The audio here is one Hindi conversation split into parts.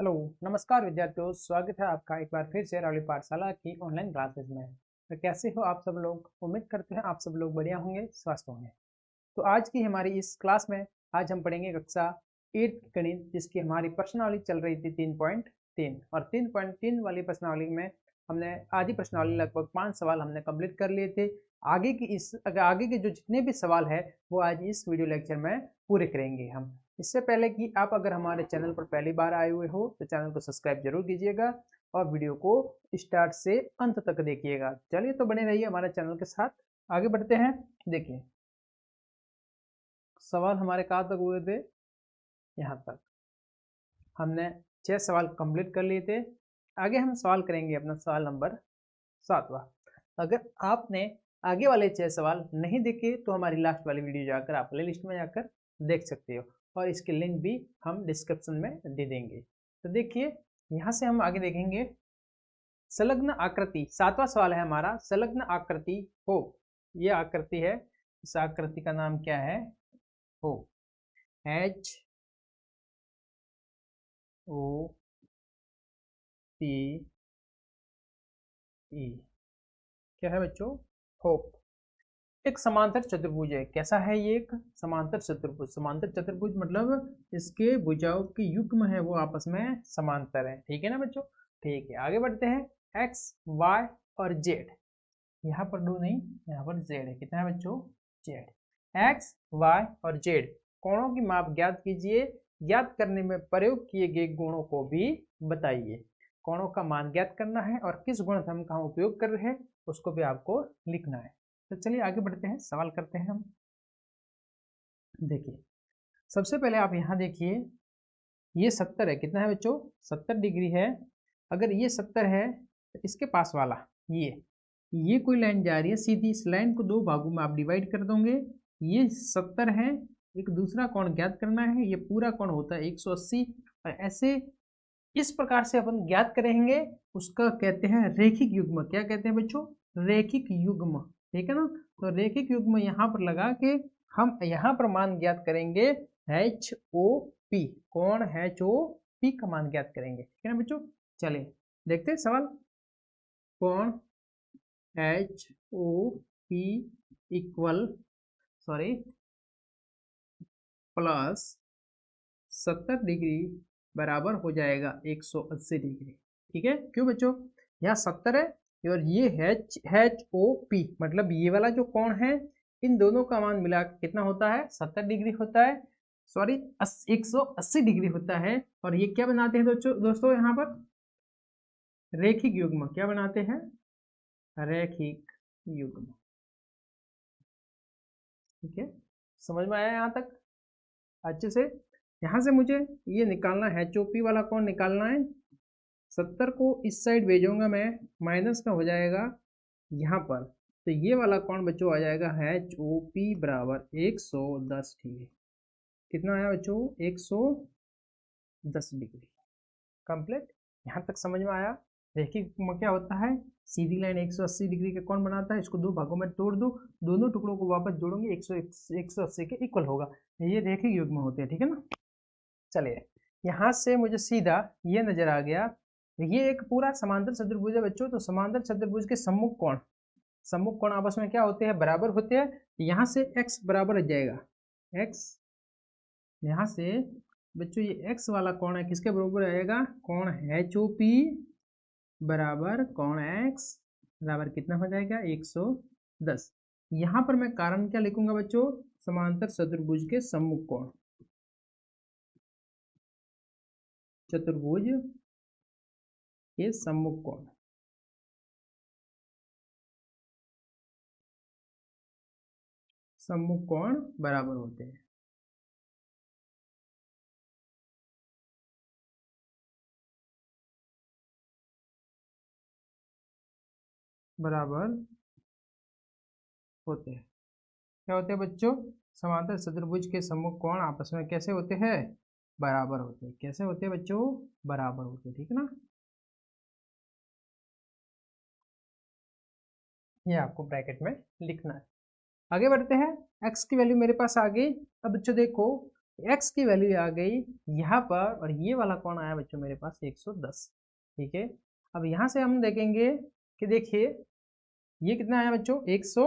हेलो, नमस्कार विद्यार्थियों। स्वागत है आपका एक बार फिर से रावली पाठशाला की ऑनलाइन क्लासेस में। तो कैसे हो आप सब लोग? उम्मीद करते हैं आप सब लोग बढ़िया होंगे, स्वस्थ होंगे। तो आज की हमारी इस क्लास में आज हम पढ़ेंगे कक्षा 8 गणित, जिसकी हमारी प्रश्नावली चल रही थी 3.3 और 3.3 वाली प्रश्नावली में हमने आधी प्रश्नावली लगभग 5 सवाल हमने कंप्लीट कर लिए थे। आगे के जो जितने भी सवाल है वो आज इस वीडियो लेक्चर में पूरे करेंगे हम। इससे पहले कि आप अगर हमारे चैनल पर पहली बार आए हुए हो तो चैनल को सब्सक्राइब जरूर कीजिएगा और वीडियो को स्टार्ट से अंत तक देखिएगा। चलिए तो बने रहिए हमारे चैनल के साथ। आगे बढ़ते हैं। देखिए सवाल हमारे कहाँ तक हुए थे, यहाँ तक हमने 6 सवाल कंप्लीट कर लिए थे। आगे हम सवाल करेंगे अपना सवाल नंबर 7वां। अगर आपने आगे वाले 6 सवाल नहीं देखे तो हमारी लास्ट वाली वीडियो जाकर आप प्ले लिस्ट में जाकर देख सकते हो और इसके लिंक भी हम डिस्क्रिप्शन में दे देंगे। तो देखिए यहाँ से हम आगे देखेंगे संलग्न आकृति। 7वां सवाल है हमारा, संलग्न आकृति हो, ये आकृति है, इस आकृति का नाम क्या है? हो, एच ओ पी ई, क्या है बच्चों? होप। एक समांतर चतुर्भुज है। कैसा है ये? एक समांतर चतुर्भुज। समांतर चतुर्भुज मतलब इसके भुजाओं के युग्म है वो आपस में समांतर है। ठीक है ना बच्चों? ठीक है, आगे बढ़ते हैं। एक्स वाई और जेड, यहाँ पर दो नहीं, यहाँ पर जेड है। कितना है बच्चों? जेड। एक्स वाई और जेड कोणों की माप ज्ञात कीजिए। ज्ञात करने में प्रयोग किए गए गुणों को भी बताइए। कोणों का मान ज्ञात करना है और किस गुणधर्म का हम उपयोग कर रहे हैं उसको भी आपको लिखना है। तो चलिए आगे बढ़ते हैं, सवाल करते हैं हम। देखिए सबसे पहले आप यहाँ देखिए, ये 70 है। कितना है बच्चों? 70 डिग्री है। अगर ये 70 है तो इसके पास वाला ये कोई लाइन जा रही है सीधी, इस लाइन को दो भागों में आप डिवाइड कर दोगे। ये 70 है, एक दूसरा कोण ज्ञात करना है, ये पूरा कोण होता है 180। और ऐसे इस प्रकार से अपन ज्ञात करेंगे, उसका कहते हैं रैखिक युग्म। क्या कहते हैं बच्चों? रैखिक युग्म। ठीक है ना? तो रैखिक युग्म यहाँ पर लगा के हम यहाँ पर मान ज्ञात करेंगे एच ओ पी। कौन? एच ओ पी का मान ज्ञात करेंगे। ठीक है ना बच्चों? चलिए देखते हैं सवाल। कौन H O P equal sorry plus 70 degree बराबर हो जाएगा 180 डिग्री। ठीक है? क्यों बच्चों? यहाँ 70 है और ये एच ओ पी, मतलब ये वाला जो कोण है इन दोनों का मान मिला कितना होता है? 70 डिग्री होता है, सॉरी 180 डिग्री होता है। और ये क्या बनाते हैं दोस्तों यहाँ पर? रैखिक युग्म। क्या बनाते हैं? रैखिक युग्म। ठीक है, समझ में आया यहाँ तक अच्छे से? यहाँ से मुझे ये निकालना है, एचओपी वाला कोण निकालना है। 70 को इस साइड भेजूंगा मैं, माइनस का हो जाएगा यहाँ पर। तो ये वाला कोण बच्चों आ जाएगा एच ओ पी बराबर 110 डिग्री। कितना आया बच्चों? 110 डिग्री। कंप्लीट। यहाँ तक समझ में आया? रैखिक क्या होता है? सीधी लाइन 180 डिग्री का कोण बनाता है, इसको दो भागों में तोड़ दो, दोनों टुकड़ों को वापस जोड़ोगे 180 के इक्वल होगा। ये रैखिक युग्म होते हैं। ठीक है ना? चलिए यहाँ से मुझे सीधा ये नजर आ गया, ये एक पूरा समांतर चतुर्भुज है बच्चों। तो समांतर चतुर्भुज के सम्मुख कोण आपस में क्या होते हैं? बराबर होते हैं। यहाँ से x बराबर हो जाएगा x, यहाँ से बच्चों ये x वाला कोण है किसके बराबर आएगा? कोण एच ओ पी बराबर कोण x बराबर कितना हो जाएगा? 110। यहाँ पर मैं कारण क्या लिखूंगा बच्चों? समांतर चतुर्भुज के सम्मुख कोण, चतुर्भुज के सम्मुख कोण। सम्मुख कोण बराबर होते हैं। बराबर होते हैं। क्या होते हैं बच्चों? समांतर चतुर्भुज के सम्मुख कोण आपस में कैसे होते हैं? बराबर होते हैं। कैसे होते हैं बच्चों? बराबर होते हैं। ठीक है ना? ये आपको ब्रैकेट में लिखना है। आगे बढ़ते हैं। x की वैल्यू मेरे पास आ गई। अब बच्चों देखो, x की वैल्यू आ गई यहाँ पर, और ये वाला कौन आया बच्चों मेरे पास 110। ठीक है, अब यहाँ से हम देखेंगे कि देखिए ये कितना आया बच्चों 100,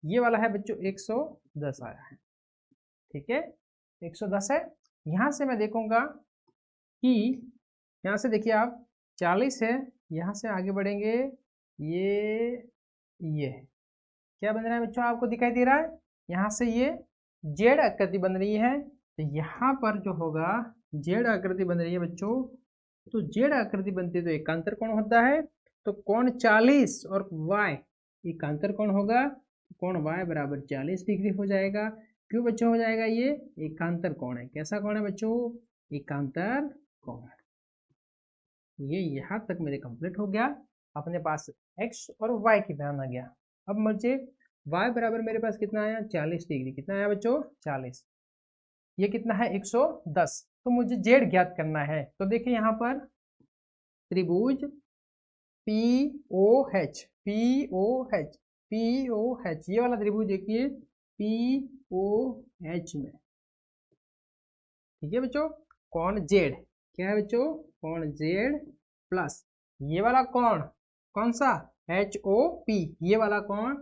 ये वाला है बच्चों 110 आया है। ठीक है, 110 है। यहाँ से मैं देखूंगा कि यहाँ से देखिए आप 40 है, यहाँ से आगे बढ़ेंगे ये क्या बन रहा है बच्चों आपको दिखाई दे रहा है, यहाँ से ये जेड आकृति बन रही है। तो यहाँ पर जो होगा जेड आकृति बन रही है बच्चों, तो जेड आकृति बनती है तो एकांतर कोण होता है, तो कोण 40 और y एकांतर कोण होगा, कोण y बराबर 40 डिग्री हो जाएगा। क्यों बच्चों हो जाएगा, ये एकांतर कोण है। कैसा कोण है बच्चों, एकांतर कोण। ये यहाँ तक मेरे कंप्लीट हो गया, अपने पास x और y की मान आ गया। अब मुझे y बराबर मेरे पास कितना आया 40 डिग्री, कितना आया बच्चों 40, ये कितना है 110, तो मुझे z ज्ञात करना है। तो देखिए यहाँ पर त्रिभुज POH POH POH, ये वाला त्रिभुज देखिए POH में। ठीक है बच्चों, कोण z क्या है बच्चों, कोण z प्लस ये वाला कोण कौन सा HOP, ये वाला कोण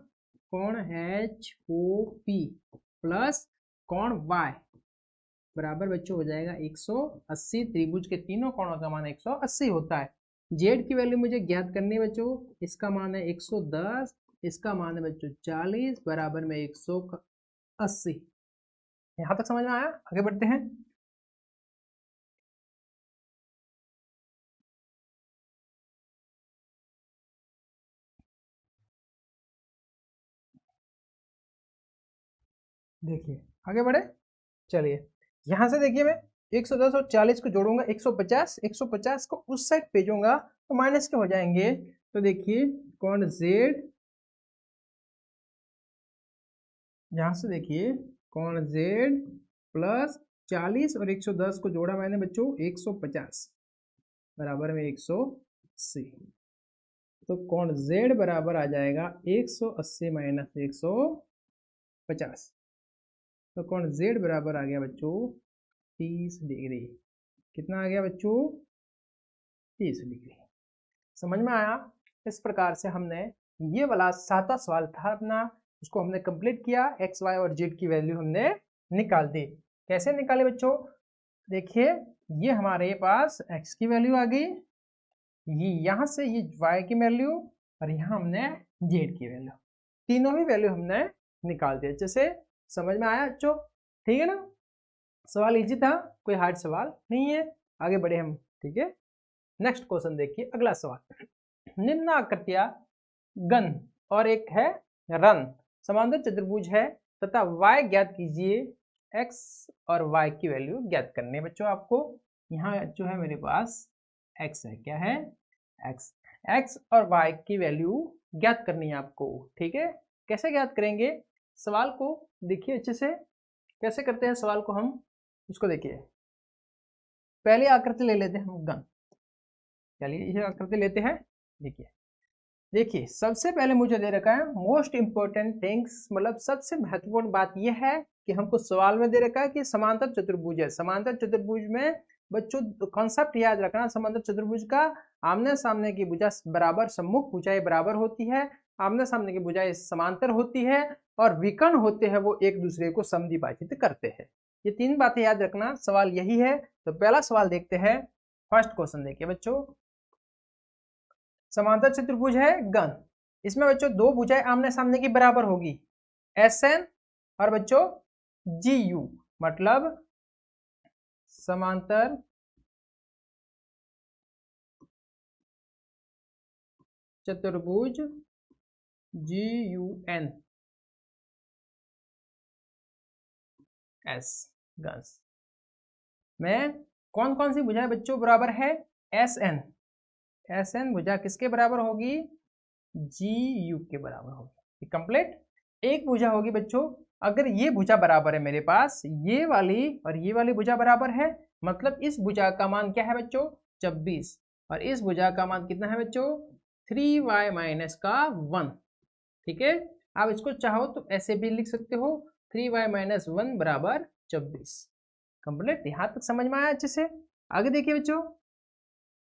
कोण HOP प्लस कोण y बराबर बच्चों हो जाएगा 180। त्रिभुज के तीनों कोणों का मान 180 होता है। z की वैल्यू मुझे ज्ञात करनी है बच्चों, इसका मान है 110, इसका मान है बच्चों 40 बराबर में 180। यहां तक समझ में आया, आगे बढ़ते हैं। देखिए आगे बढ़े, चलिए यहां से देखिए मैं 110 और 40 को जोड़ूंगा 150, 150 को उस साइड भेजूंगा तो माइनस के हो जाएंगे। तो देखिए कोण z, यहां से देखिए कोण z प्लस 40 और 110 को जोड़ा मैंने बच्चों 150 बराबर में 180, तो कोण z बराबर आ जाएगा 180 माइनस 150, तो कोण z बराबर आ गया बच्चों 30 डिग्री। कितना आ गया बच्चों 30 डिग्री। समझ में आया। इस प्रकार से हमने ये वाला 7वां सवाल था अपना, उसको हमने कंप्लीट किया, x y और z की वैल्यू हमने निकाल दी। कैसे निकाले बच्चों, देखिए ये हमारे पास x की वैल्यू आ गई, ये यहाँ से ये y की वैल्यू, और यहाँ हमने z की वैल्यू, तीनों ही वैल्यू हमने निकाल दिया। जैसे समझ में आया बच्चों, ठीक है ना। सवाल इजी था, कोई हार्ड सवाल नहीं है। आगे बढ़े हम, ठीक है। नेक्स्ट क्वेश्चन देखिए, अगला सवाल, निम्न आकृतियां गण और एक है रन समांतर चतुर्भुज है तथा y ज्ञात कीजिए, x और y की वैल्यू ज्ञात करनी है बच्चों आपको। यहाँ जो है मेरे पास x है, क्या है x और y की वैल्यू ज्ञात करनी है आपको। ठीक है, कैसे ज्ञात करेंगे, सवाल को देखिए अच्छे से, कैसे करते हैं सवाल को हम, उसको देखिए। पहले आकृति ले लेते हैं हम गण, चलिए ये आकृति लेते हैं। देखिए सबसे पहले मुझे दे रखा है मोस्ट इंपोर्टेंट थिंग्स, मतलब सबसे महत्वपूर्ण बात यह है कि हमको सवाल में दे रखा है कि समांतर चतुर्भुज है। समांतर चतुर्भुज में बच्चों कॉन्सेप्ट याद रखना, समांतर चतुर्भुज का आमने सामने की भुजा बराबर, सम्मुख भुजाएं बराबर होती है, आमने सामने की भुजाएं समांतर होती है, और विकर्ण होते हैं वो एक दूसरे को समद्विभाजित करते हैं। ये तीन बातें याद रखना, सवाल यही है। तो पहला सवाल देखते हैं, फर्स्ट क्वेश्चन देखिए बच्चों, समांतर चतुर्भुज है गण, इसमें बच्चों दो भुजाएं आमने सामने की बराबर होगी, SN और बच्चों GU, मतलब समांतर चतुर्भुज GUN S गण में कौन कौन सी भुजाएं बच्चों बराबर है, SN भुजा किसके बराबर होगी, GU के बराबर होगी। कंप्लीट। एक भुजा होगी बच्चों, अगर ये भुजा बराबर है मेरे पास, ये वाली और ये वाली भुजा बराबर है, मतलब इस भुजा का मान क्या है बच्चों 26, और इस भुजा का मान कितना है बच्चों 3y माइनस का 1। ठीक है, आप इसको चाहो तो ऐसे भी लिख सकते हो, 3y माइनस 1 बराबर 24। कंप्लीट। यहाँ तक समझ में आया अच्छे से। आगे देखिए बच्चों,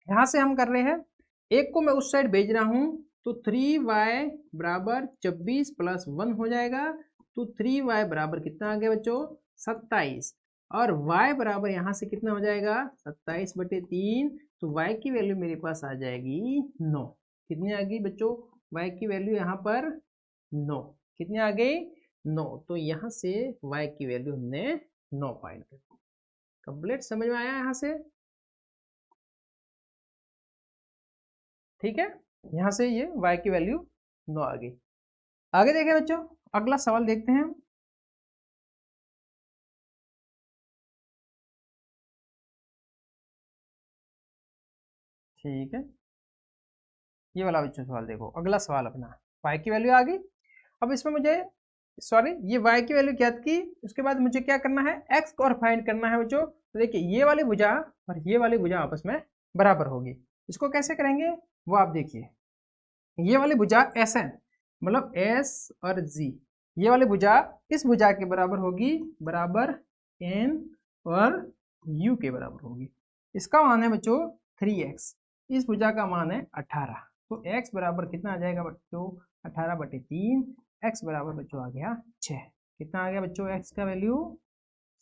यहाँ से हम कर रहे हैं, एक को मैं उस साइड भेज रहा हूँ, तो 3y बराबर 24 प्लस 1 हो जाएगा। तो 3y बराबर कितना आ गया बच्चों, 27। और y बराबर यहाँ से कितना हो जाएगा, 27/3। तो y की वैल्यू मेरे पास आ जाएगी 9। कितनी आ गई बच्चों, y की वैल्यू यहाँ पर 9। कितनी आ गई, 9। तो यहाँ से y की वैल्यू हमने 9 फाइंड कर दी। कंप्लीट। समझ में आया यहाँ से, ठीक है। यहाँ से ये y की वैल्यू 9 आ गई। आगे देखें बच्चों, अगला सवाल देखते हैं। ठीक है, ये वाला बच्चों सवाल देखो, अगला सवाल अपना y की वैल्यू आ गई। अब इसमें मुझे ये y की वैल्यू ज्ञात की, उसके बाद मुझे क्या करना है, x को और फाइंड करना है बच्चों। तो देखिए ये वाली भुजा और ये वाली भुजा आपस में बराबर होगी। इसको कैसे करेंगे वो आप देखिए। ये वाली भुजा SN मतलब S और G, ये वाली भुजा इस भुजा के बराबर होगी, बराबर N और U के बराबर होगी। इसका मान है बच्चों 3x, इस भुजा का मान है 18। तो x बराबर कितना आ जाएगा बच्चों, 18/3। x बराबर बच्चों आ गया 6। कितना आ गया बच्चों x का वैल्यू,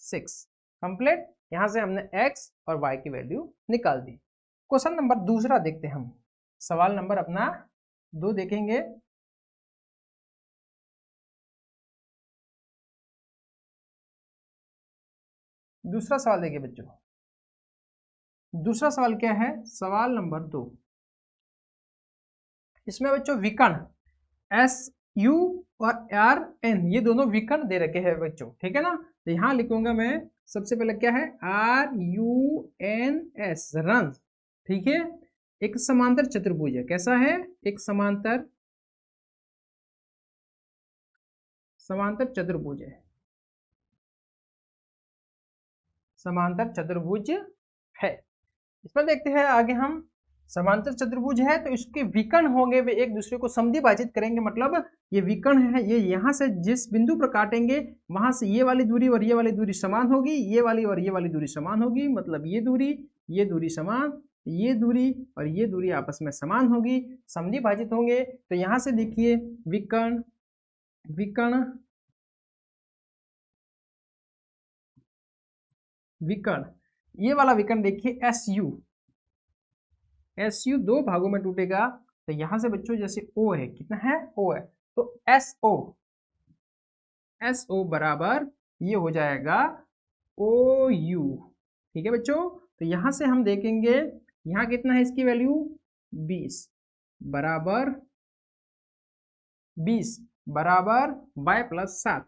6। कंप्लीट। यहाँ से हमने x और y की वैल्यू निकाल दी। क्वेश्चन नंबर दूसरा देखते हैं हम। सवाल नंबर अपना 2 देखेंगे। दूसरा सवाल देखिए बच्चों, दूसरा सवाल क्या है, सवाल नंबर 2। इसमें बच्चों विकर्ण SU और RN ये दोनों विकर्ण दे रखे हैं बच्चों, ठीक है ना। तो यहाँ लिखूंगा मैं सबसे पहले क्या है, RUNS रन, ठीक है। एक समांतर चतुर्भुज है, कैसा है, एक समांतर चतुर्भुज है, समांतर चतुर्भुज है। इसमें देखते हैं आगे हम, समांतर चतुर्भुज है तो इसके विकर्ण होंगे वे एक दूसरे को समद्विभाजित करेंगे। मतलब ये विकर्ण है, ये यहाँ से जिस बिंदु पर काटेंगे वहां से ये वाली दूरी और ये वाली दूरी समान होगी, ये वाली और ये वाली दूरी समान होगी। मतलब ये दूरी समान, ये दूरी और ये दूरी आपस में समान होगी, समद्विभाजित होंगे। तो यहाँ से देखिए विकर्ण ये वाला विकर्ण देखिए SU 2 भागों में टूटेगा। तो यहां से बच्चों जैसे O है, कितना है, O है, तो SO बराबर ये हो जाएगा OU, ठीक है बच्चों। तो यहां से हम देखेंगे यहाँ कितना है, इसकी वैल्यू 20 बराबर y प्लस 7,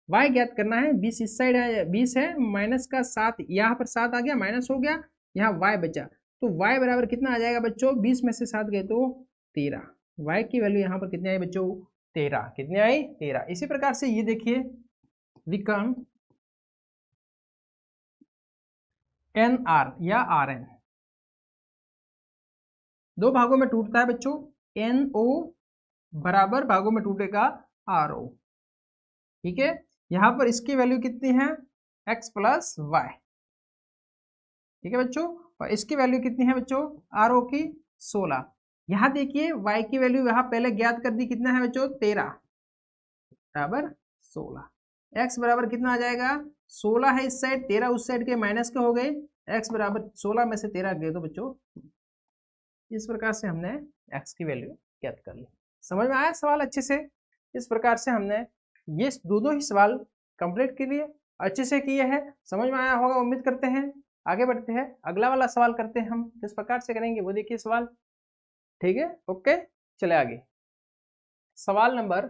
y ज्ञात करना है। 20 इस साइड है, 20 है, माइनस का 7 यहाँ पर 7 आ गया, माइनस हो गया, यहाँ y बचा। तो y बराबर कितना आ जाएगा बच्चों, 20 में से 7 गए तो 13। y की वैल्यू यहाँ पर कितनी आई बच्चों, 13। कितनी आई, 13। इसी प्रकार से ये देखिए विकर्ण NR या RN 2 भागों में टूटता है बच्चों। NO बराबर भागों में टूटेगा RO, ठीक है। यहां पर इसकी वैल्यू कितनी है, x प्लस वाई, ठीक है बच्चों। और इसकी वैल्यू कितनी है बच्चों, RO की 16। यहां देखिए y की वैल्यू यहां पहले ज्ञात कर दी, कितना है बच्चों, 13 बराबर 16। x बराबर कितना आ जाएगा, 16 है इस साइड, 13 उस साइड के, माइनस के हो गए। x बराबर 16 में से 13 गए तो बच्चों इस प्रकार से हमने x की वैल्यू ज्ञात कर ली। समझ में आया सवाल अच्छे से। इस प्रकार से हमने ये दोनों ही सवाल कंप्लीट के लिए अच्छे से किए हैं, समझ में आया होगा उम्मीद करते हैं। आगे बढ़ते हैं, अगला वाला सवाल करते हैं हम, किस प्रकार से करेंगे वो देखिए सवाल, ठीक है। ओके, चले आगे। सवाल नंबर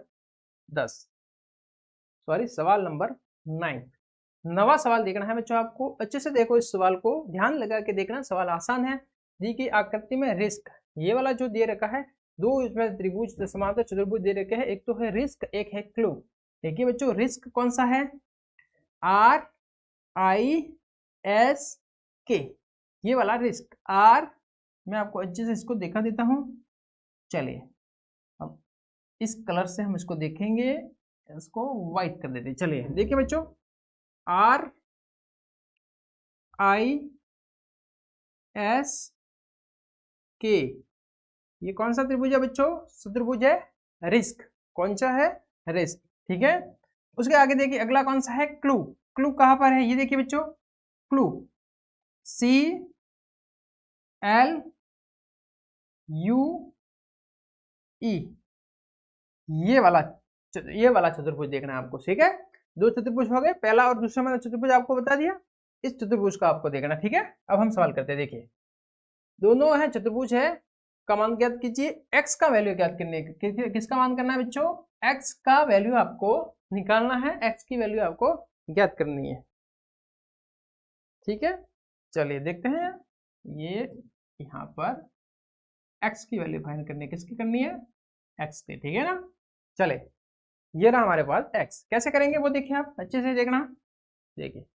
10, सॉरी सवाल नंबर 9, नवा सवाल देखना है बच्चों आपको। अच्छे से देखो इस सवाल को, ध्यान लगा के देखना, सवाल आसान है। दी की आकृति में रिस्क, ये वाला जो दे रखा है, 2 इसमें त्रिभुज समांतर चतुर्भुज दे रखे हैं, एक तो है रिस्क, एक है क्लू। देखिए बच्चों रिस्क कौन सा है, RISK, ये वाला रिस्क R, मैं आपको अच्छे से इसको दिखा देता हूं। चलिए अब इस कलर से हम इसको देखेंगे, इसको व्हाइट कर देते हैं। चलिए देखिए बच्चों, आर आई एस के, ये कौन सा त्रिभुज है बच्चों? चतुर्भुज है रिस्क। कौन सा है? रिस्क। ठीक है, उसके आगे देखिए अगला कौन सा है? क्लू। क्लू कहां पर है? ये देखिए बच्चों, clue C L U E, ये वाला चतुर्भुज देखना है आपको। ठीक है, दो चतुर्भुज हो गए, पहला और दूसरा मैंने चतुर्भुज आपको बता दिया, इस चतुर्भुज का आपको देखना। ठीक है, अब हम सवाल करते हैं। देखिए दोनों है चतुर्भुज है, का मान ज्ञात कीजिए। एक्स का वैल्यू ज्ञात करने किसका मान करना है बच्चों? एक्स का वैल्यू आपको निकालना है, एक्स की वैल्यू आपको ज्ञात करनी है। ठीक है, चलिए देखते हैं। ये यहाँ पर एक्स की वैल्यू फाइंड करनी है, किसकी करनी है? एक्स की। ठीक है ना, चले ये रहा हमारे पास एक्स। कैसे करेंगे वो देखिए, आप अच्छे से देखना। देखिए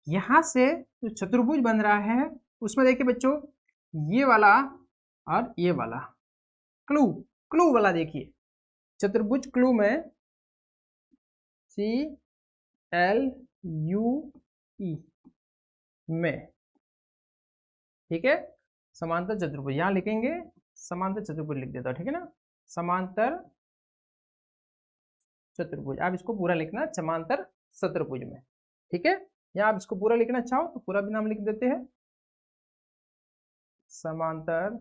यहां से जो चतुर्भुज बन रहा है उसमें देखिए बच्चों, ये वाला और ये वाला क्लू, क्लू वाला देखिए चतुर्भुज क्लू में सी एल यू ई में, ठीक है, समांतर चतुर्भुज यहां लिखेंगे, समांतर चतुर्भुज लिख देता हूं। ठीक है ना, समांतर चतुर्भुज, आप इसको पूरा लिखना समांतर चतुर्भुज में। ठीक है, या आप इसको पूरा लिखना चाहो तो पूरा भी नाम लिख देते हैं, समांतर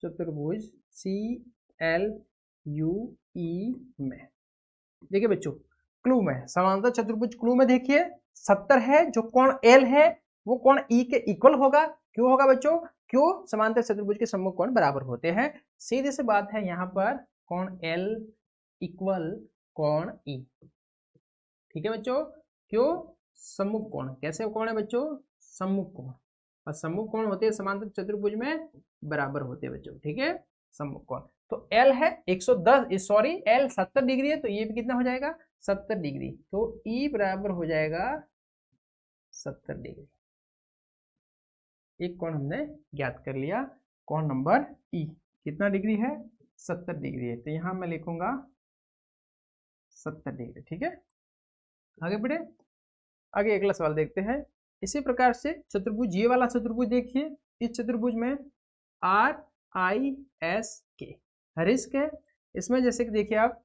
चतुर्भुज सी एल यू ई में। देखिए बच्चों क्लू में, समांतर चतुर्भुज क्लू में देखिए 70 है, जो कोण एल है वो कोण ई के इक्वल होगा। क्यों होगा बच्चों? क्यों? समांतर चतुर्भुज के सम्मुख कोण बराबर होते हैं। सीधी सी बात है, यहाँ पर कोण एल इक्वल कोण ई। ठीक है बच्चों, क्यों? सम्मुख कोण। कैसे कोण है बच्चों? सम्मुख कोण, और सम्मुख कोण होते हैं समांतर चतुर्भुज में बराबर होते हैं बच्चों। ठीक है, सम्मुख कोण तो L है 110, सॉरी L 70 डिग्री है, तो ये भी कितना हो जाएगा? 70 डिग्री। तो E बराबर हो जाएगा 70 डिग्री। एक कोण हमने ज्ञात कर लिया, कोण नंबर E कितना डिग्री है? 70 डिग्री है। तो यहां मैं लिखूंगा 70 डिग्री। ठीक है, आगे बढ़े, आगे अगला सवाल देखते हैं। इसी प्रकार से चतुर्भुज, ये वाला चतुर्भुज देखिए, इस चतुर्भुज में आर आई एस के रिस्क है। इसमें जैसे कि देखिए आप,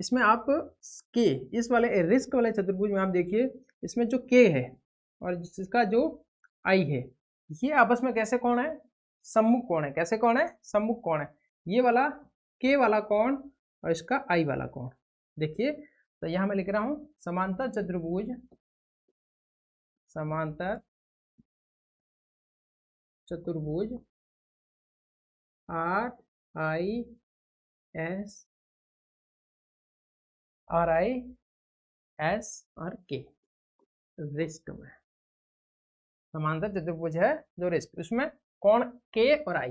इसमें आप के, इस वाले रिस्क वाले चतुर्भुज में आप देखिए, इसमें जो के है और जिसका जो आई है, ये आपस में कैसे कोण है? सम्मुख कोण है। कैसे कोण है? सम्मुख कोण है। ये वाला के वाला कोण और इसका आई वाला कोण देखिए। तो यहां मैं लिख रहा हूं समांतर चतुर्भुज, समांतर चतुर्भुज are I S, are I S और के रिस्क में, समांतर चतुर्भुज है जो रिस्क, उसमें कोण के और आई।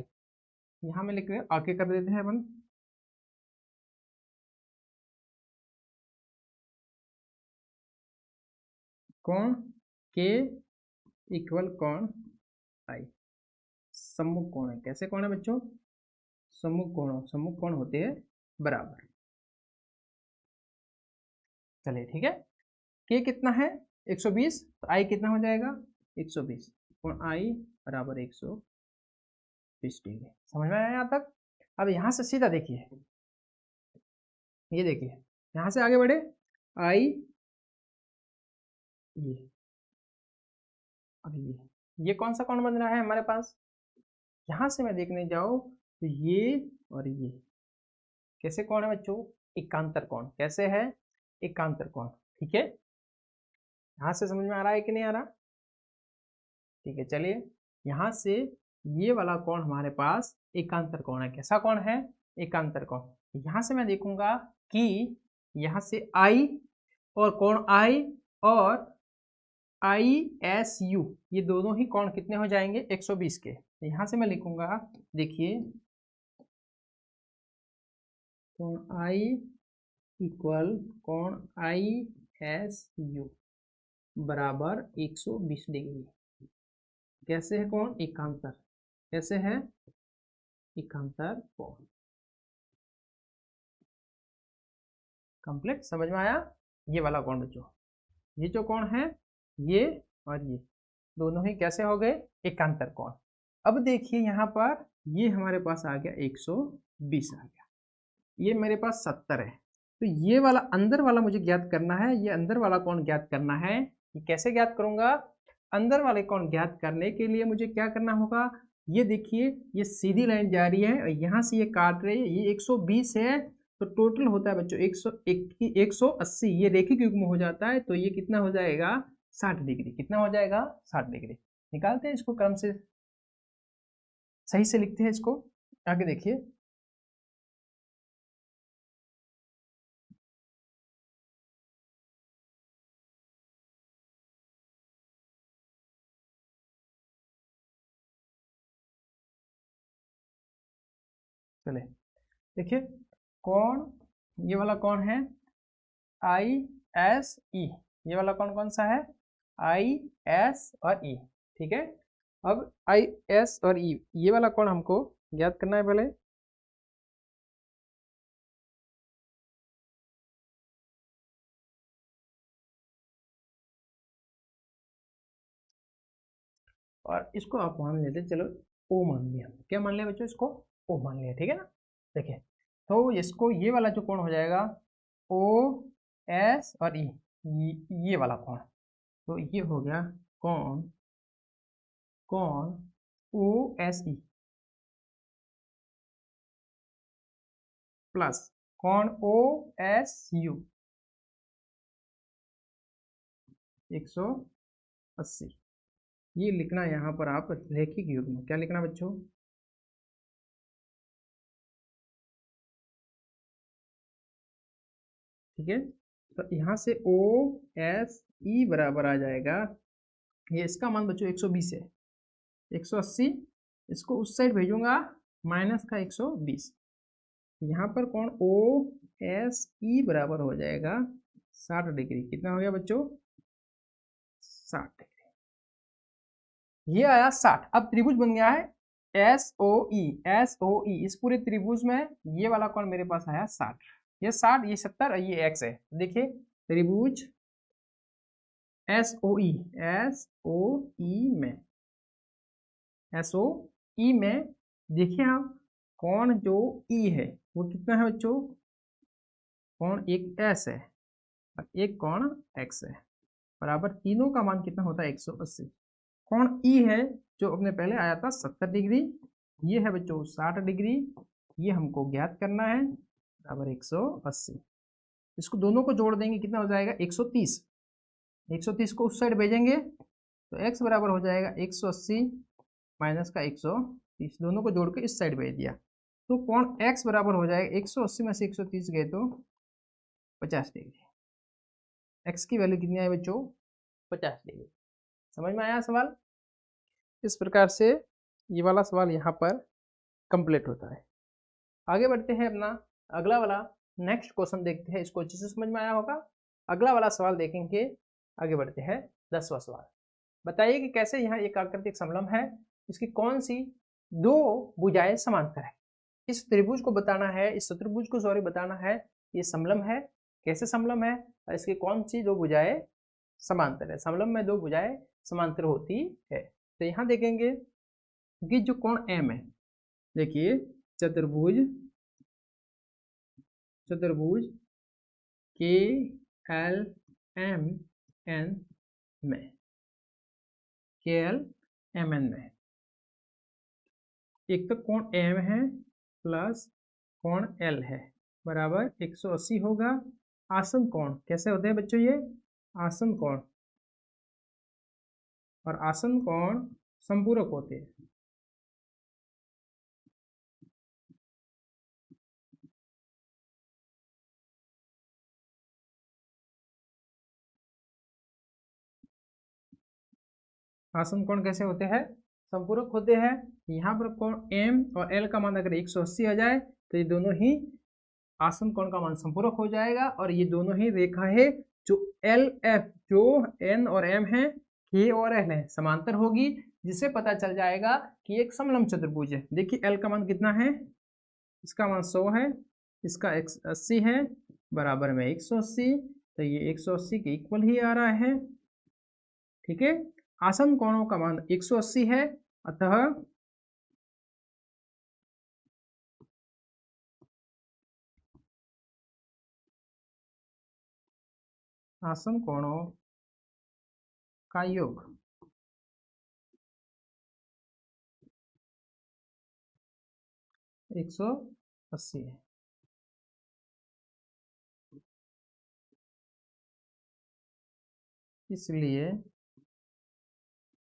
यहां में लिख रहे आके कर देते हैं अपन, कोण के इक्वल कोण आई, सम्मुख कोण है। कैसे कोण है बच्चों? सम्मुख कोण, सम्मुख कोण होते हैं बराबर। चलिए ठीक है, के कितना है? 120, तो आई कितना हो जाएगा? 120, कोण आई बराबर 120 डिग्री। समझ में आया यहाँ तक? अब यहाँ से सीधा देखिए, ये देखिए यहाँ से आगे बढ़े, आई ये, अब ये कौन सा कोण बन रहा है हमारे पास? यहां से मैं देखने जाऊं तो ये और ये कैसे कोण है बच्चों? एकांतर कोण। कैसे है? एकांतर कोण। ठीक है, यहां से समझ में आ रहा है कि नहीं आ रहा? ठीक है, चलिए यहां से ये वाला कोण हमारे पास एकांतर कोण है। कैसा कोण है? एकांतर कोण। यहां से मैं देखूंगा कि यहां से आई और कोण आई और आई एस यू, ये दोनों ही कोण कितने हो जाएंगे? 120 के। यहां से मैं लिखूंगा, देखिए कोण आई इक्वल कोण आई एस यू बराबर 120 डिग्री। कैसे है कोण? एकांतर। कैसे है? एकांतर कोण। कंप्लीट, समझ में आया। ये वाला कोण बच्चों, ये जो कोण है ये और ये दोनों ही कैसे हो गए, एकांतर कोण। अब देखिए यहाँ पर ये हमारे पास आ गया 120 आ गया, ये मेरे पास 70 है। तो ये वाला अंदर वाला मुझे ज्ञात करना है, ये अंदर वाला कोण ज्ञात करना है। ये कैसे ज्ञात करूंगा, अंदर वाले कोण ज्ञात करने के लिए मुझे क्या करना होगा, ये देखिए ये सीधी लाइन जा रही है और यहाँ से ये काट रही है, ये 120 है तो टोटल होता है बच्चों 180, ये रेखिक युग्म हो जाता है तो ये कितना हो जाएगा 60 डिग्री। कितना हो जाएगा 60 डिग्री। निकालते हैं इसको क्रम से, सही से लिखते हैं इसको। आगे देखिए चले, देखिए कौन, ये वाला कौन है आई एस ई, ये वाला कौन कौन सा है आई एस और ई, ठीक है। अब आई एस और ई ये वाला कौन हमको ज्ञात करना है पहले। और इसको आप मान लेते, चलो ओ मान लिया, क्या मान लिया बच्चों, इसको ओ मान लिया, ठीक है ना। देखिए तो इसको ये वाला जो कोण हो जाएगा ओ एस और ई, ये वाला कोण, तो ये हो गया कोण कोण ओ एस ई प्लस कोण ओ एस यू 180। ये लिखना यहाँ पर आप रैखिक युग्म, क्या लिखना बच्चों, ठीक है। तो यहाँ से ओ एस ई बराबर आ जाएगा, ये इसका मान बच्चों 120 है, 180 इसको उस साइड भेजूंगा माइनस का 120, यहाँ पर कोण ओ एस ई बराबर हो जाएगा 60 डिग्री। कितना हो गया बच्चों 60 डिग्री, ये आया 60। अब त्रिभुज बन गया है एस ओ ई, एस ओ ई, इस पूरे त्रिभुज में ये वाला कोण मेरे पास आया 60, ये 60 ये 70 और ये एक्स है। देखिए त्रिभुज एस ओ ई, एस ओ ई में, एस ओ ई में देखिए आप कोण जो ई है वो कितना है बच्चों, कोण एक एस है और एक कोण एक्स है, बराबर तीनों का मान कितना होता है 180। कोण ई है जो अपने पहले आया था 70 डिग्री, ये है बच्चों 60 डिग्री, ये हमको ज्ञात करना है, बराबर 180। इसको दोनों को जोड़ देंगे कितना हो जाएगा 130, 130 को उस साइड भेजेंगे तो x बराबर हो जाएगा 180 माइनस का 130, दोनों को जोड़ के इस साइड भेज दिया तो कोण x बराबर हो जाएगा 180 में से 130 गए तो 50 डिग्री। x की वैल्यू कितनी आई बच्चों 50 डिग्री। समझ में आया सवाल। इस प्रकार से ये वाला सवाल यहाँ पर कंप्लीट होता है। आगे बढ़ते हैं अपना अगला वाला नेक्स्ट क्वेश्चन देखते हैं, इसको अच्छे से समझ में आया होगा। अगला वाला सवाल देखेंगे, आगे बढ़ते हैं 10वां सवाल। बताइए कि कैसे यहाँ एक आकृतिक समलंब है, इसकी कौन सी दो भुजाएं समांतर है। इस त्रिभुज को बताना है, इस चतुर्भुज को सॉरी बताना है ये समलंब है, कैसे समलंब है और इसकी कौन सी दो भुजाएं समांतर है। समलंब में दो भुजाएं समांतर होती है। तो यहाँ देखेंगे कि जो कोण m है, देखिए चतुर्भुज के एल एम एन में, के एल एम एन में एक तो कोण m है प्लस कोण l है, बराबर 180 होगा। आसन कोण कैसे होते हैं बच्चों, ये आसन कोण, और आसन कोण संपूरक होते हैं। आसन कोण कैसे होते हैं, संपूरक होते हैं। यहाँ पर कोण m और l का मान अगर 180 आ जाए तो ये दोनों ही आसन कोण का मान संपूरक हो जाएगा, और ये दोनों ही रेखा है जो एल एफ जो n और m है, k और l है समांतर होगी। जिससे पता चल जाएगा कि एक समलंब चतुर्भुज है। देखिए एल का मान कितना है, इसका मान 100 है, इसका 80 है, बराबर में 180, तो ये 180 के इक्वल ही आ रहा है। ठीक है, आसन कोणों का मान 180 है, अतः आसन कोणों का योग 180 है। इसलिए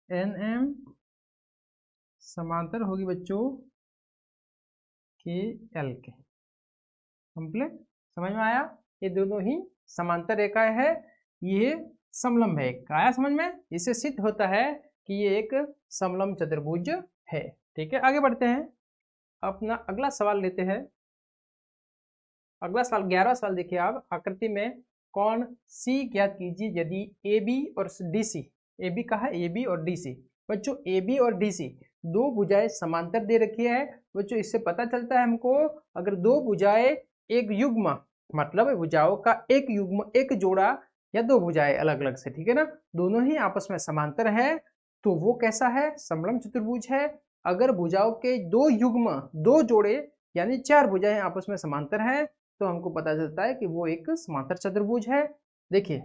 एन एम समांतर होगी बच्चों के एल के। कंप्लीट, समझ में आया? ये दोनों ही समांतर रेखाएं है, ये समलंब है। आया समझ में? इससे सिद्ध होता है कि ये एक समलंब चतुर्भुज है। ठीक है, आगे बढ़ते हैं, अपना अगला सवाल लेते हैं। अगला सवाल 11वां सवाल देखिए आप, आकृति में कोण सी ज्ञात कीजिए यदि ए बी और डी सी, ए बी का है, ए बी और डी सी। बच्चों ए बी और डी सी दो भुजाएं समांतर दे रखी है। बच्चों इससे पता चलता है हमको, अगर दो भुजाएं एक युग्म, मतलब भुजाओं का एक युग्म, एक जोड़ा या दो भुजाएं अलग अलग से, ठीक है ना, दोनों ही आपस में समांतर है, तो वो कैसा है? समलंब चतुर्भुज है। अगर भुजाओं के दो युग्म, दो जोड़े यानी चार भुजाएं आपस में समांतर है, तो हमको पता चलता है कि वो एक समांतर चतुर्भुज है। देखिए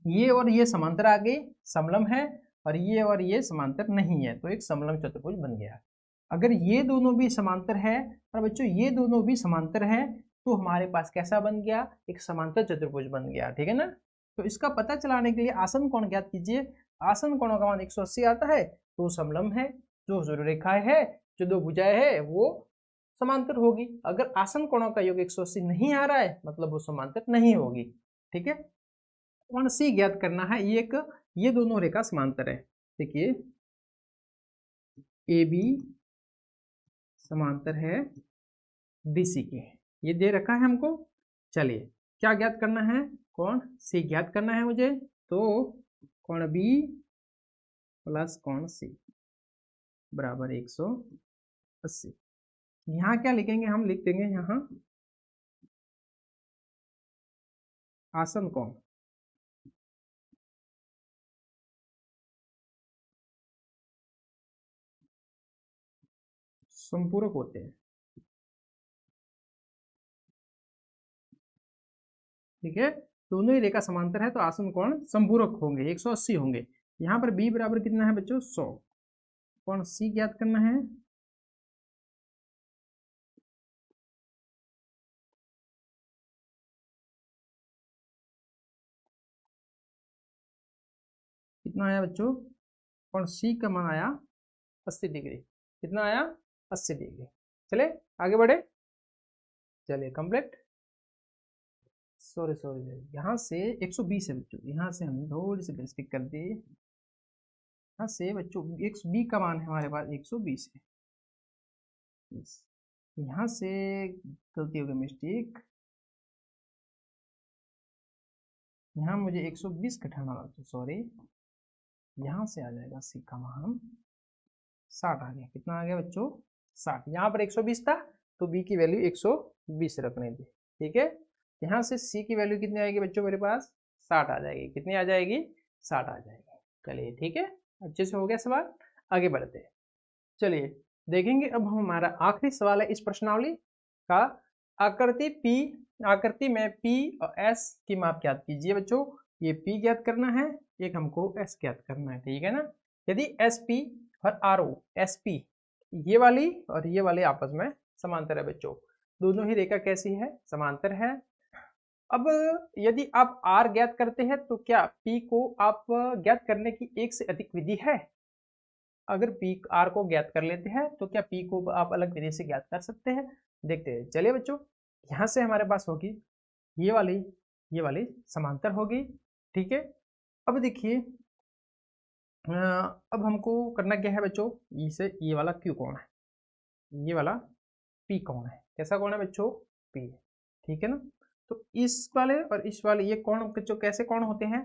ये और ये समांतर आ गई, समलंब है, और ये समांतर नहीं है, तो एक समलंब चतुर्भुज बन गया। अगर ये दोनों भी समांतर है और बच्चों ये दोनों भी समांतर है, तो हमारे पास कैसा बन गया? एक समांतर चतुर्भुज बन गया। ठीक है ना? तो इसका पता चलाने के लिए आसन कोण ज्ञात कीजिए। आसन कोणों का मान 180 आता है, तो समलंब है। जो रेखाएं है, जो दो भुजाएं है, वो समांतर होगी। अगर आसन कोणों का योग 180 नहीं आ रहा है, मतलब वो समांतर नहीं होगी। ठीक है, कोण सी ज्ञात करना है। ये दोनों रेखा समांतर है। देखिए ए बी समांतर है डीसी के, ये दे रखा है हमको। चलिए क्या ज्ञात करना है? कोण सी ज्ञात करना है मुझे। तो कोण बी प्लस कोण सी बराबर 180। यहाँ क्या लिखेंगे? हम लिख देंगे यहाँ आसन कोण, संपूरक होते हैं। ठीक है, दोनों ही रेखा समांतर है, तो आसन कोण संपूरक होंगे, 180 होंगे। यहाँ पर b बराबर कितना है बच्चों? 100। कोण c ज्ञात करना है। कितना आया बच्चों? कोण c का मान आया 80 डिग्री। कितना आया? 80 डिग्री। चले आगे बढ़े, चलिए कंप्लीट। सॉरी यहाँ से 120 है बच्चों, यहाँ से हमने थोड़ी सी मिस्टेक कर दी। यहाँ से बच्चों एक बी का मान है हमारे पास 120 है, यहाँ से गलती हो गई, मिस्टेक। यहाँ मुझे 120 घटाना था, सॉरी। यहाँ से आ जाएगा सी का मान 60 आ गया। कितना आ गया बच्चों? 60। यहाँ पर 120 था, तो बी की वैल्यू 120 रखने दी। ठीक है, यहाँ से सी की वैल्यू कितनी आएगी बच्चों? मेरे पास 60 आ जाएगी। कितनी आ जाएगी? 60 आ जाएगी। चलिए ठीक है, अच्छे से हो गया सवाल। आगे बढ़ते हैं, चलिए देखेंगे अब हमारा आखिरी सवाल है इस प्रश्नावली का। आकृति में P और S की माप ज्ञात कीजिए बच्चों। ये P ज्ञात करना है, एक हमको S ज्ञात करना है। ठीक है ना? यदि SP और RO, SP ये वाली और ये वाली आपस में समांतर है बच्चों, दोनों ही रेखा कैसी है? समांतर है। अब यदि आप R ज्ञात करते हैं, तो क्या P को आप ज्ञात करने की एक से अधिक विधि है? अगर P R को ज्ञात कर लेते हैं, तो क्या P को आप अलग विधि से ज्ञात कर सकते हैं? देखते हैं। चलिए बच्चों, यहाँ से हमारे पास होगी ये वाली समांतर होगी। ठीक है, अब देखिए अब हमको करना क्या है बच्चों? इसे ये वाला Q कोण है, ये वाला P कोण है। कैसा कोण है बच्चों? P है। ठीक है ना? तो इस वाले और इस वाले ये कोण बच्चों कैसे कोण होते हैं?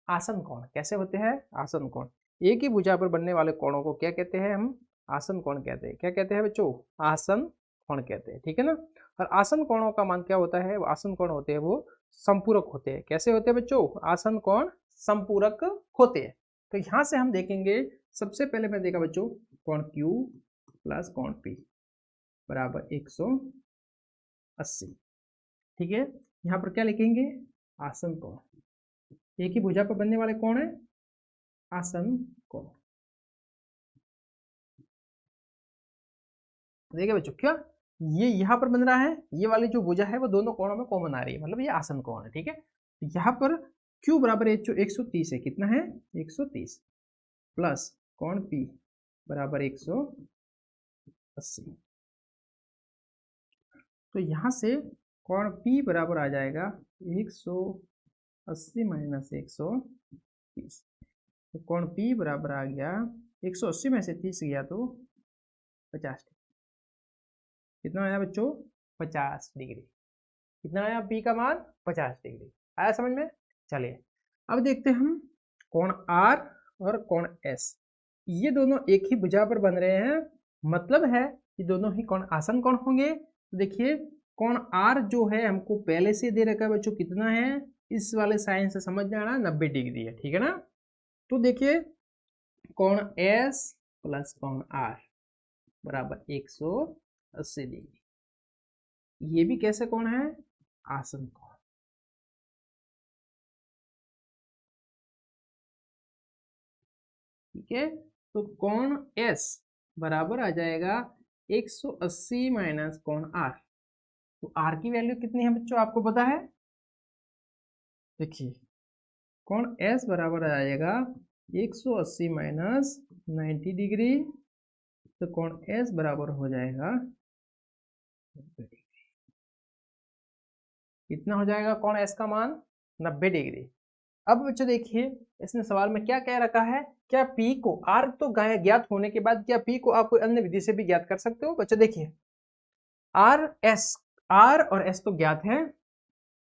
आसन कोण। कैसे होते हैं? आसन कोण। एक ही भुजा पर बनने वाले कोणों को क्या कहते हैं? हम आसन कोण कहते हैं। क्या कहते हैं बच्चों? आसन कोण कहते हैं, ठीक है ना। और आसन कोणों का मान क्या होता है? आसन कोण होते हैं वो संपूरक होते हैं। कैसे होते हैं बच्चों? आसन कोण संपूरक होते हैं। तो यहाँ से हम देखेंगे, सबसे पहले मैं देखा बच्चों कोण Q प्लस कोण P बराबर 180, ठीक है। यहाँ पर क्या लिखेंगे? आसन कोण। एक ही भुजा पर बनने वाले कोण है आसन कोण। देखिए बच्चों, क्या ये यहाँ पर बन रहा है, ये वाली जो भुजा है वो दोनों कोणों में कॉमन आ रही है, मतलब ये आसन कोण है, ठीक है। यहाँ पर Q बराबर 130 है, कितना है? 130 प्लस कोण P बराबर 180। तो यहाँ से कोण P बराबर आ जाएगा 180 माइनस 130। तो कोण P बराबर आ गया 180 में से 30 गया तो 50 डिग्री। कितना आया बच्चों? 50 डिग्री। कितना आया P का मान? 50 डिग्री। आया समझ में? चलिए अब देखते हैं हम कोण R और कोण S। ये दोनों एक ही भुजा पर बन रहे हैं, मतलब है कि दोनों ही कोण आसन कोण होंगे। तो देखिए कोण R जो है हमको पहले से दे रखा है बच्चों, कितना है? इस वाले साइन से समझ में आना 90 डिग्री है, ठीक है ना। तो देखिए कोण S प्लस कोण R बराबर 180 डिग्री। ये भी कैसे कोण है? आसन कोण। ठीक है, तो कोण S बराबर आ जाएगा 180 माइनस कोण R। तो R की वैल्यू कितनी है बच्चों, आपको पता है? देखिए कोण S बराबर आ जाएगा 180 माइनस 90 डिग्री। तो कोण S बराबर हो जाएगा 90 डिग्री। कितना हो जाएगा कोण S का मान? 90 डिग्री। अब बच्चों देखिए इसने सवाल में क्या कह रखा है, क्या P को, R तो ज्ञात होने के बाद क्या P को आप कोई अन्य विधि से भी ज्ञात कर सकते हो? बच्चों देखिए R और S तो ज्ञात है,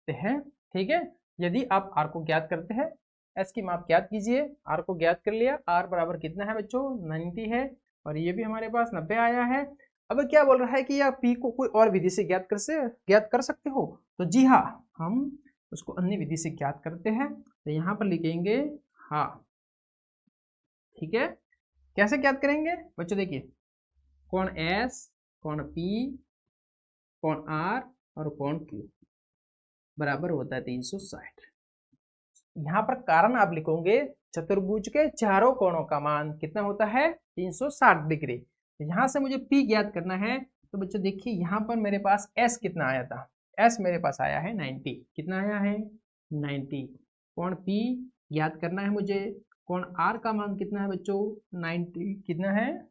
ठीक है। यदि आप R को ज्ञात करते हैं, S की माप ज्ञात कीजिए। R को ज्ञात कर लिया, R बराबर कितना है बच्चों? 90 है, और ये भी हमारे पास 90 आया है। अब क्या बोल रहा है कि या P को कोई और विधि से ज्ञात कर सकते हो? तो जी हाँ, हम उसको अन्य विधि से ज्ञात करते हैं। तो यहाँ पर लिखेंगे हाँ, ठीक है। कैसे ज्ञात करेंगे बच्चों? देखिए कोण S, कोण P, कोण R और कोण Q बराबर होता है 360। यहाँ पर कारण आप लिखोगे चतुर्भुज के चारों कोणों का मान कितना होता है? 360 डिग्री। यहाँ से मुझे P ज्ञात करना है। तो बच्चों देखिए यहाँ पर मेरे पास S कितना आया था? S मेरे पास आया है 90। कितना आया है? 90। कोण P ज्ञात करना है मुझे। कोण R का मान कितना है बच्चों? 90। कितना है?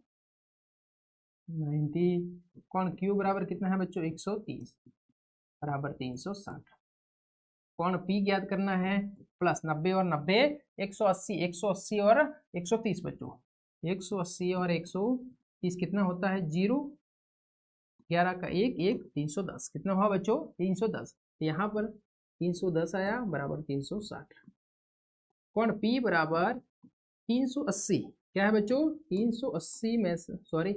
90। कोण Q बराबर कितना है बच्चों? 130 बराबर 360। कोण P ज्ञात करना है, प्लस 90 और 90 180, 180 और 130 बच्चों। 180 और 130 कितना होता है? 0, 11 का 1, 1, 310। कितना हुआ बच्चों? 310। यहाँ पर 310 आया बराबर 360। कोण P बराबर 380। क्या है बच्चों? 380 में से सॉरी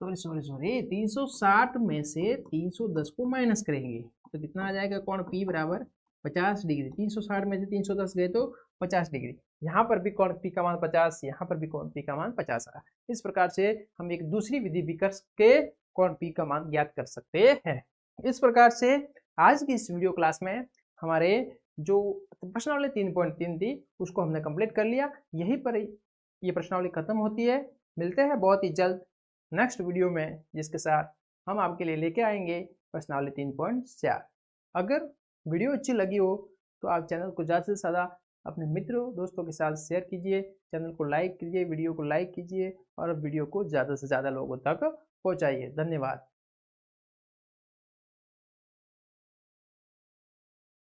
360 में से 310 को माइनस करेंगे तो कितना आ जाएगा? कोण P बराबर 50 डिग्री। 360 में से 310 गए तो 50 डिग्री। यहाँ पर भी कोण P का मान 50, यहाँ पर भी कोण P का मान 50 आया। इस प्रकार से हम एक दूसरी विधि भी करके कोण P का मान ज्ञात कर सकते हैं। इस प्रकार से आज की इस वीडियो क्लास में हमारे जो प्रश्नावली 3.3 थी उसको हमने कंप्लीट कर लिया। यहीं पर ये प्रश्नावली खत्म होती है। मिलते हैं बहुत ही जल्द नेक्स्ट वीडियो में, जिसके साथ हम आपके लिए लेके आएंगे प्रश्नावली 3.4। अगर वीडियो अच्छी लगी हो तो आप चैनल को ज़्यादा से ज़्यादा अपने मित्रों दोस्तों के साथ शेयर कीजिए, चैनल को लाइक कीजिए, वीडियो को लाइक कीजिए और वीडियो को ज़्यादा से ज़्यादा लोगों तक पहुँचाइए। धन्यवाद।